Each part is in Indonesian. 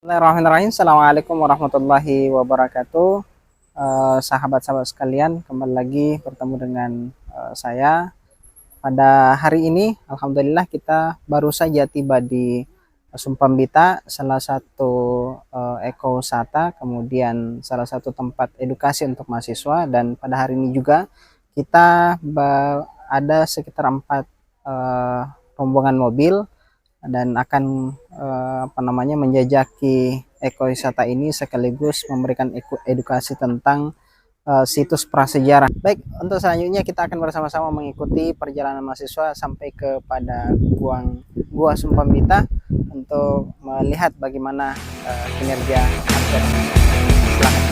Bismillahirrahmanirrahim. Assalamualaikum warahmatullahi wabarakatuh. Sahabat-sahabat sekalian, kembali lagi bertemu dengan saya. Pada hari ini, alhamdulillah kita baru saja tiba di Sumpambita, salah satu ekowisata, kemudian salah satu tempat edukasi untuk mahasiswa. Dan pada hari ini juga kita ada sekitar 4 rombongan mobil dan akan menjajaki ekowisata ini sekaligus memberikan edukasi tentang situs prasejarah. Baik, untuk selanjutnya kita akan bersama-sama mengikuti perjalanan mahasiswa sampai kepada Gua Sumpambita untuk melihat bagaimana kinerja arsitek. Silakan.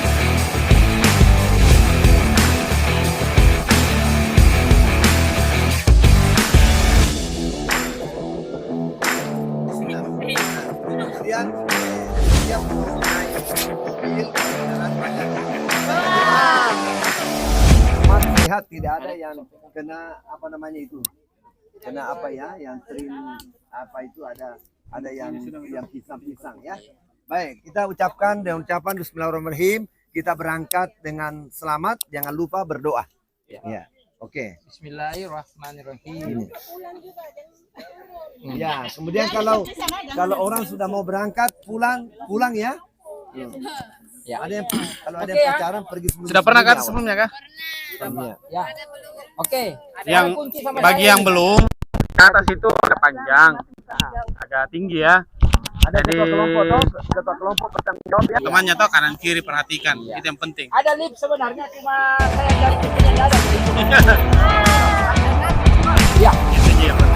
Lihat tidak ada yang kena kena yang trim itu ada yang pisang ya. Baik, kita ucapkan dengan ucapan Bismillahirrahmanirrahim, kita berangkat dengan selamat, jangan lupa berdoa ya. Oke. Bismillahirrahmanirrahim. Ya, kemudian kalau orang sudah mau berangkat pulang ya. Ya. Ada yang kalau ada yang pacaran pergi sebelum. Sudah pernah kan sebelumnya kah? Pernah. Ya. Oke. Yang bagi yang belum, ke atas itu agak panjang, agak tinggi ya. Ada ketua kelompok bertanggung jawab ya. Temannya tahu kanan kiri perhatikan, itu yang penting. Ada lift sebenarnya, cuma saya dari pintunya nggak ada. Ya. Itu aja yang penting.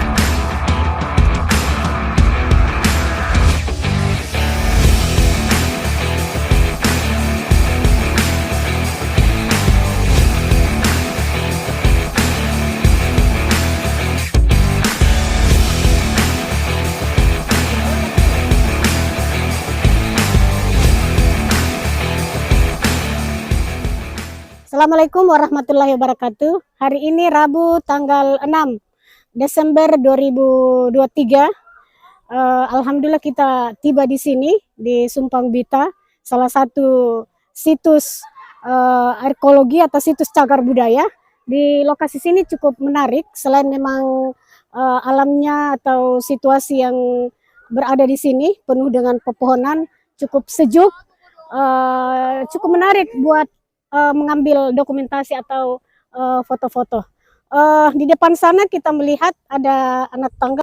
Assalamualaikum warahmatullahi wabarakatuh. Hari ini Rabu tanggal 6 Desember 2023. Alhamdulillah kita tiba di sini di Sumpambita, salah satu situs arkeologi atau situs cagar budaya. Di lokasi sini cukup menarik, selain memang alamnya atau situasi yang berada di sini penuh dengan pepohonan, cukup sejuk, cukup menarik buat mengambil dokumentasi atau foto-foto. Di depan sana kita melihat ada anak tangga.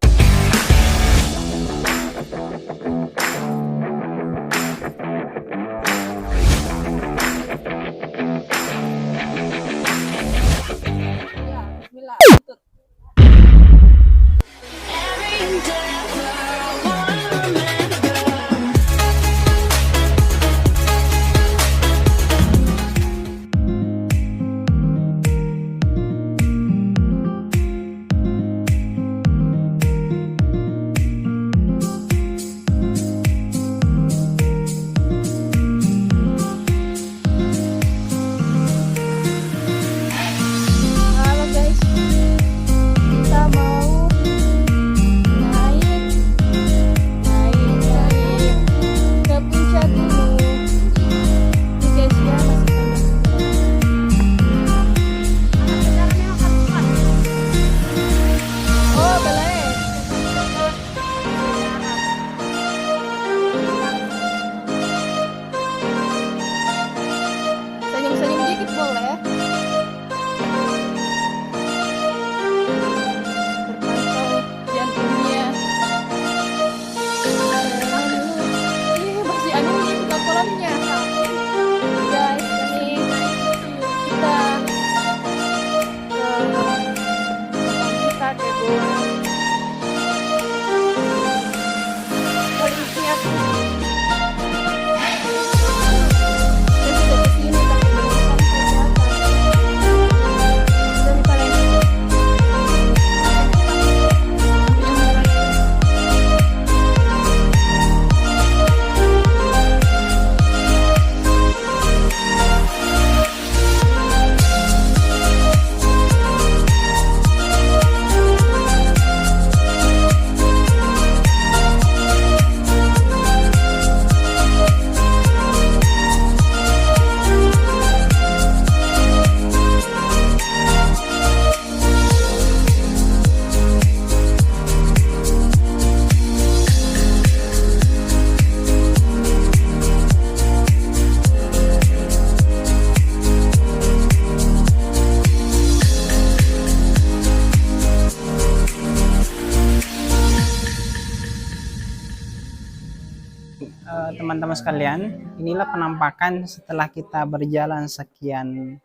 teman-teman sekalian, inilah penampakan setelah kita berjalan sekian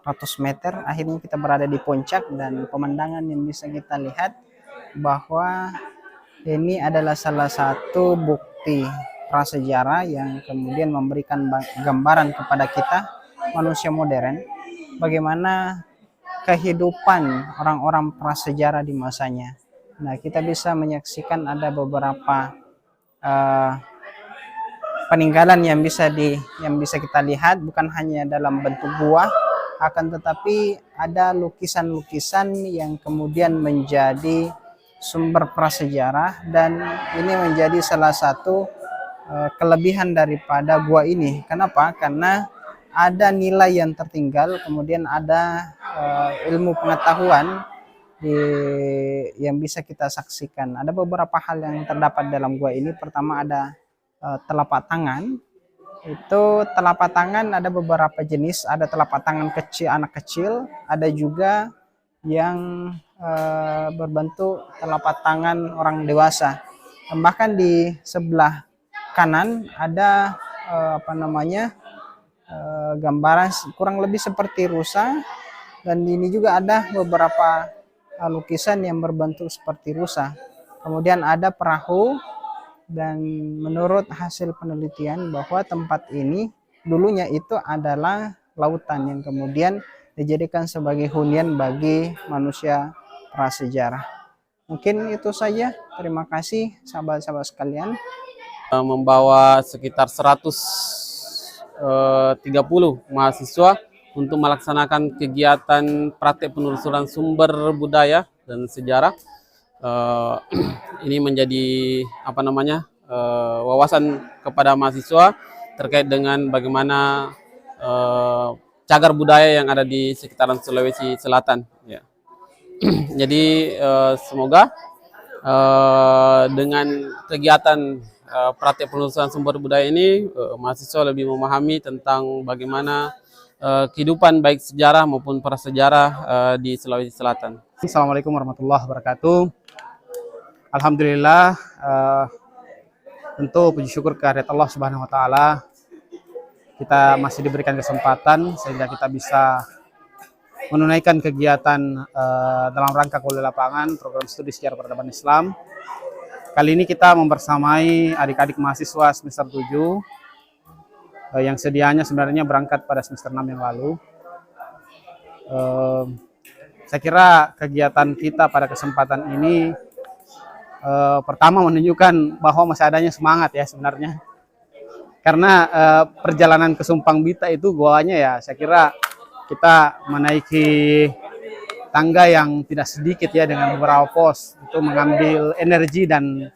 ratus meter, akhirnya kita berada di puncak dan pemandangan yang bisa kita lihat bahwa ini adalah salah satu bukti prasejarah yang kemudian memberikan gambaran kepada kita manusia modern bagaimana kehidupan orang-orang prasejarah di masanya. Nah, kita bisa menyaksikan ada beberapa peninggalan yang bisa kita lihat, bukan hanya dalam bentuk gua, akan tetapi ada lukisan-lukisan yang kemudian menjadi sumber prasejarah, dan ini menjadi salah satu kelebihan daripada gua ini. Kenapa? Karena ada nilai yang tertinggal, kemudian ada ilmu pengetahuan yang bisa kita saksikan. Ada beberapa hal yang terdapat dalam gua ini. Pertama ada telapak tangan. Itu telapak tangan ada beberapa jenis. Ada telapak tangan kecil, anak kecil. Ada juga yang berbentuk telapak tangan orang dewasa. Dan bahkan di sebelah kanan ada gambaran kurang lebih seperti rusa. Dan ini juga ada beberapa lukisan yang berbentuk seperti rusa. Kemudian ada perahu, dan menurut hasil penelitian bahwa tempat ini dulunya itu adalah lautan yang kemudian dijadikan sebagai hunian bagi manusia prasejarah. Mungkin itu saja. Terima kasih sahabat-sahabat sekalian. Membawa sekitar 130 mahasiswa untuk melaksanakan kegiatan praktek penelusuran sumber budaya dan sejarah. Ini menjadi wawasan kepada mahasiswa terkait dengan bagaimana cagar budaya yang ada di sekitaran Sulawesi Selatan. Ya. Jadi semoga dengan kegiatan praktek penelusuran sumber budaya ini mahasiswa lebih memahami tentang bagaimana kehidupan baik sejarah maupun prasejarah di Sulawesi Selatan. Assalamualaikum warahmatullahi wabarakatuh. Alhamdulillah, tentu puji syukur kehadirat Allah Subhanahu wa taala. Kita masih diberikan kesempatan sehingga kita bisa menunaikan kegiatan dalam rangka kuliah lapangan program studi sejarah peradaban Islam. Kali ini kita membersamai adik-adik mahasiswa semester 7 yang sedianya sebenarnya berangkat pada semester 6 yang lalu. Saya kira kegiatan kita pada kesempatan ini pertama menunjukkan bahwa masih adanya semangat ya sebenarnya. Karena perjalanan ke Sumpang Bita itu goanya ya, saya kira kita menaiki tangga yang tidak sedikit ya dengan beberapa pos. Itu mengambil energi dan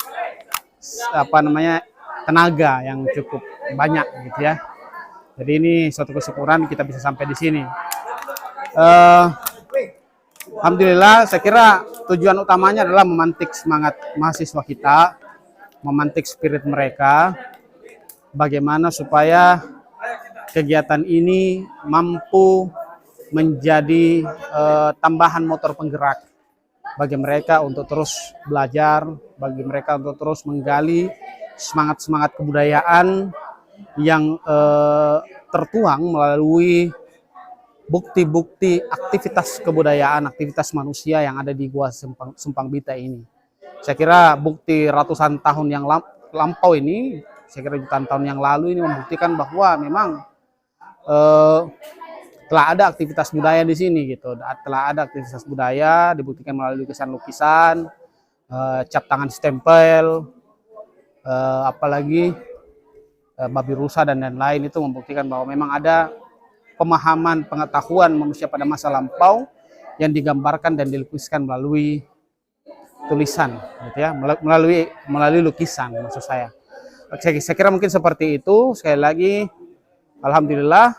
tenaga yang cukup banyak gitu ya. Jadi ini suatu kesyukuran kita bisa sampai di sini. Alhamdulillah, saya kira tujuan utamanya adalah memantik semangat mahasiswa kita, memantik spirit mereka, bagaimana supaya kegiatan ini mampu menjadi tambahan motor penggerak bagi mereka untuk terus belajar, bagi mereka untuk terus menggali semangat-semangat kebudayaan yang tertuang melalui bukti-bukti aktivitas kebudayaan, aktivitas manusia yang ada di Gua Sumpang Bita ini. Saya kira bukti ratusan tahun yang lampau ini, saya kira jutaan tahun yang lalu ini membuktikan bahwa memang telah ada aktivitas budaya di sini gitu. Telah ada aktivitas budaya dibuktikan melalui lukisan-lukisan, cap tangan stempel, apalagi babi rusa dan lain-lain, itu membuktikan bahwa memang ada pemahaman pengetahuan manusia pada masa lampau yang digambarkan dan dilukiskan melalui tulisan gitu ya, melalui lukisan maksud saya. Saya kira mungkin seperti itu. Sekali lagi alhamdulillah,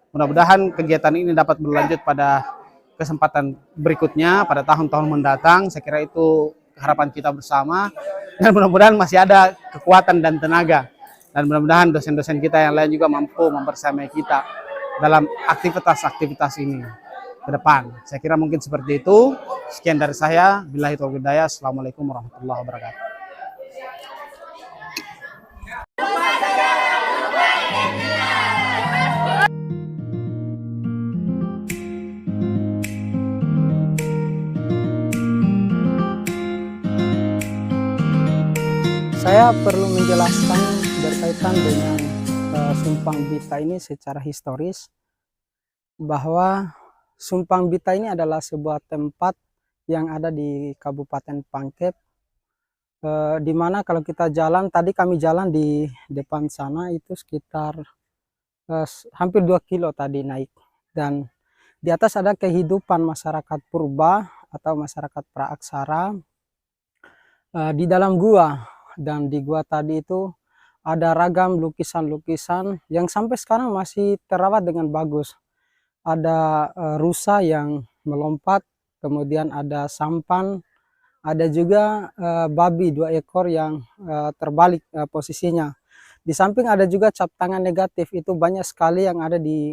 mudah-mudahan kegiatan ini dapat berlanjut pada kesempatan berikutnya pada tahun-tahun mendatang. Saya kira itu harapan kita bersama, dan mudah-mudahan masih ada kekuatan dan tenaga, dan mudah-mudahan dosen-dosen kita yang lain juga mampu membersamai kita dalam aktivitas-aktivitas ini ke depan. Saya kira mungkin seperti itu. Sekian dari saya. Billahi taufiq wal hidayah. Assalamualaikum warahmatullahi wabarakatuh. Saya perlu menjelaskan berkaitan dengan Sumpang Bita ini secara historis, bahwa Sumpang Bita ini adalah sebuah tempat yang ada di Kabupaten Pangkep, di mana kalau kita jalan, tadi kami jalan di depan sana itu sekitar hampir 2 kilo tadi naik, dan di atas ada kehidupan masyarakat purba atau masyarakat praaksara di dalam gua. Dan di gua tadi itu ada ragam lukisan-lukisan yang sampai sekarang masih terawat dengan bagus. Ada rusa yang melompat, kemudian ada sampan, ada juga babi 2 ekor yang terbalik posisinya. Di samping ada juga cap tangan negatif, itu banyak sekali yang ada di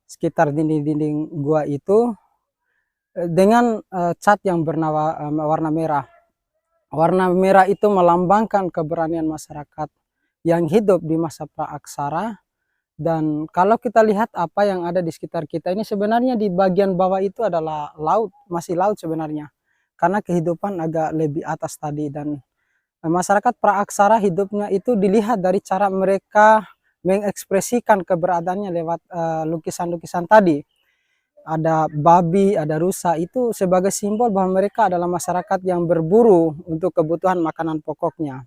sekitar dinding-dinding gua itu dengan cat yang warna merah. Warna merah itu melambangkan keberanian masyarakat yang hidup di masa praaksara. Dan kalau kita lihat apa yang ada di sekitar kita ini, sebenarnya di bagian bawah itu adalah laut, masih laut sebenarnya, karena kehidupan agak lebih atas tadi. Dan masyarakat praaksara hidupnya itu dilihat dari cara mereka mengekspresikan keberadaannya lewat lukisan-lukisan tadi. Ada babi, ada rusa, itu sebagai simbol bahwa mereka adalah masyarakat yang berburu untuk kebutuhan makanan pokoknya.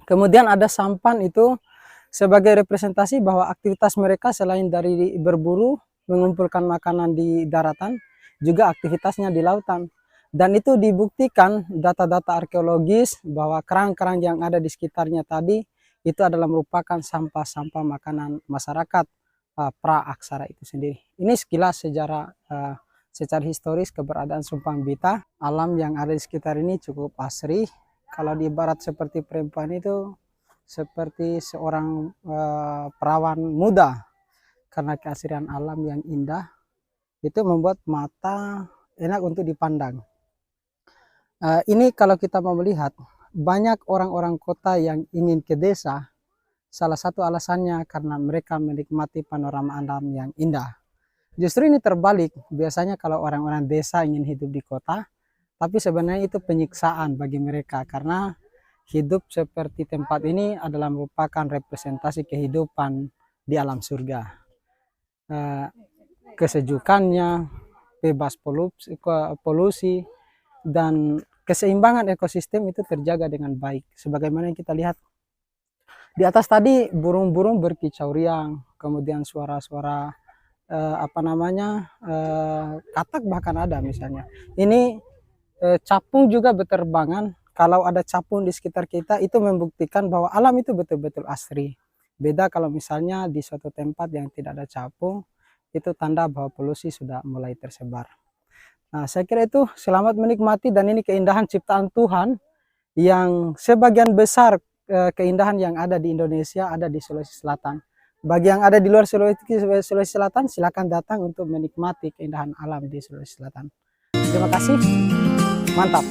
Kemudian ada sampan, itu sebagai representasi bahwa aktivitas mereka selain dari berburu, mengumpulkan makanan di daratan, juga aktivitasnya di lautan. Dan itu dibuktikan data-data arkeologis bahwa kerang-kerang yang ada di sekitarnya tadi, itu adalah merupakan sampah-sampah makanan masyarakat praaksara itu sendiri. Ini sekilas sejarah secara historis keberadaan Sumpang Bita. Alam yang ada di sekitar ini cukup asri. Kalau di barat seperti perempuan itu seperti seorang perawan muda, karena keasrian alam yang indah itu membuat mata enak untuk dipandang. Ini kalau kita mau melihat, banyak orang-orang kota yang ingin ke desa. Salah satu alasannya karena mereka menikmati panorama alam yang indah. Justru ini terbalik, biasanya kalau orang-orang desa ingin hidup di kota, tapi sebenarnya itu penyiksaan bagi mereka, karena hidup seperti tempat ini adalah merupakan representasi kehidupan di alam surga. Kesejukannya, bebas polusi, dan keseimbangan ekosistem itu terjaga dengan baik. Sebagaimana yang kita lihat di atas tadi, burung-burung berkicau riang, kemudian suara-suara katak bahkan ada misalnya. Ini capung juga berterbangan. Kalau ada capung di sekitar kita, itu membuktikan bahwa alam itu betul-betul asri. Beda kalau misalnya di suatu tempat yang tidak ada capung, itu tanda bahwa polusi sudah mulai tersebar. Nah, saya kira itu. Selamat menikmati, dan ini keindahan ciptaan Tuhan yang sebagian besar keindahan yang ada di Indonesia ada di Sulawesi Selatan. Bagi yang ada di luar Sulawesi Selatan, silakan datang untuk menikmati keindahan alam di Sulawesi Selatan. Terima kasih, mantap.